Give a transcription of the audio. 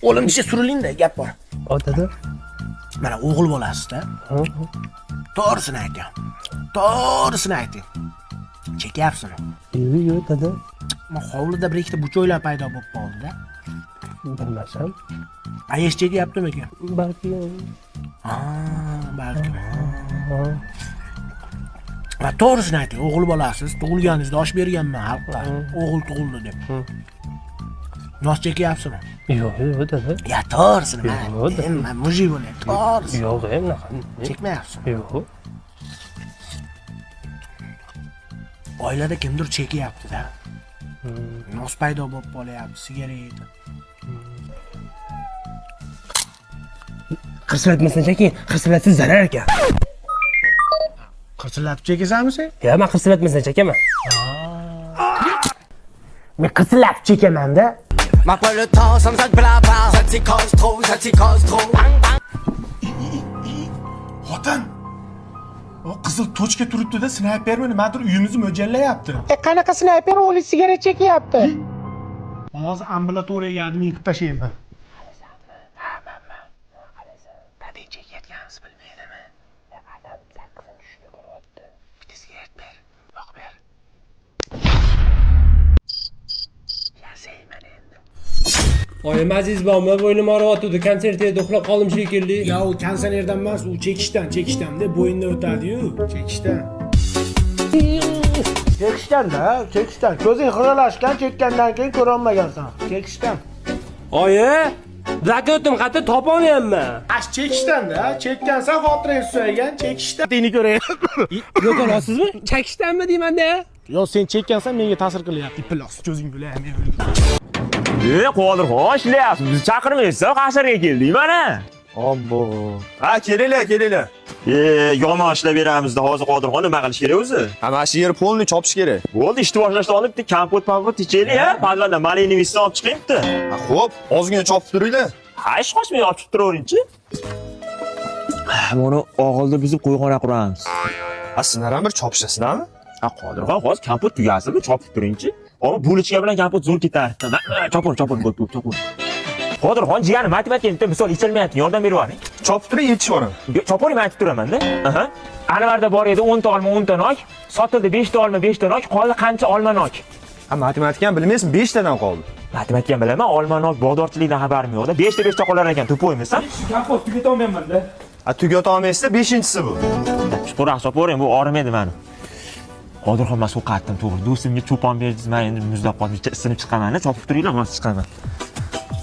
O'g'lim ishga suriling-da, gap bor. Dada. Mana o'g'il bolasizda. To'g'risini ayting. To'g'risini ayting. Chekyapsizmi? Yo'q, dada. Men hovlida bir ikkita buchoylar paydo bo'lib qoldi-da. Bilmasam. Ayish chekyaptimi ekan? Balki. Balki. Va to'g'risini ayting, o'g'il bolasiz, tug'ilganingizda osh berganman xalqqa. O'g'il tug'ildi deb. Nos chekyapsizmi? Yo'q, dada. Ya to'g'risini Yo'q, men mujib bo'layapman. To'g'risini. Yo'q, unaqa. Chekmayapsizmi? Yo'q. Oilada kimdir chekyapti-da. Nos paydo bo'lib qolyapti, sigaret. Qirsilatmasdan cheking, qirsilatsiz zarar ekan. Qirsillatib chekasanmi sen? Yo'q, men qirsilatmasdan chekaman. Men qirsillatib chekaman-da. M'appelle le temps, ça me sac blabla. Ça t'y cause trop, ça t'y cause trop. Xotin. O qizil tochka turibdi-da, snaypermi nimadir uyimizni mo'ljallayapti. Qanaqa snayper o'g'li sigaret chekyapti? Hozir ambulatoriyaga admin qilib tashlayman. Oyim Aziz bomba bo'ynim og'riyotdi, konsertda uxlab qoldim shekilli. Ya u konsertdan emas, u chekishdan deb bo'yindan o'tadi-yu, chekishdan. Chekishdan. Ko'zing xiralashgan, chekkandan keyin ko'ra olmagansan. Chekishdan. Oyi, zakotim qattiq topa olmayapman. Ash chekishdan-da, chekkansan xotirangiz suygan, chekishdan. Deni ko'ray. Yo'q, olasizmi? Chekishdanmi deyman-da? Yo, sen chekkansan menga ta'sir qilyapti. Pilos, ko'zing bilan men o'ldim. Qodirxon ishlayapsiz. Bizni chaqirmaysiz, qasrga keldik mana. Obbo. Ha, kelinglar. Yomon ishlab beramizda hozir Qodirxon nima qilish kerak o'zi? Ha, mana shu yerni polni chopish kerak. Bo'ldi, ishni boshlashdan olib bitta kompot ichaylik, ha? Padvaldan malini visni olib chiqayapti. Ha, xo'p, ozgina chopib turinglar. Ha, ish qochmay ochib turaveringchi. Buni og'ilda buzib qo'yxona quramiz. Ha, sizlar ham bir chopishasizlarmi? Ha, Qodirxon hozir kompot tugasinmi, chopib turingchi. Ona bulichka bilan kompot zo'r ketardi. Chopin bo'ldi, chopin. Qodirxon jiyanim matematikada misol ichilmayapti, yordam berib yuboring. Chopib turing, yetishib boraman. Choporing aytib turaman-da. Aha. Anvarda bor edi 10 ta olma 10 ta nok, sotildi 5 ta olma 5 ta nok, qoldi qancha olma nok? Ha, matematikani bilmaysizmi? 5 tadan qoldi. Matematikani bilaman, olma nok bozorchilikdan xabarim yo'q-da. 5 ta 5 ta qolar ekan, to'poymisan? Kompot tugata olmayman-da. Ha, tugata olmaysizda 5-chisi bu. Chuqurroq choporing, bu orimaydi meni. Qodirxon men suv qatdim, to'g'ri. Do'stimga cho'pon berdingiz, men endi muzlab qoldim, isinib chiqaman-da, chopib turinglar, men chiqaman.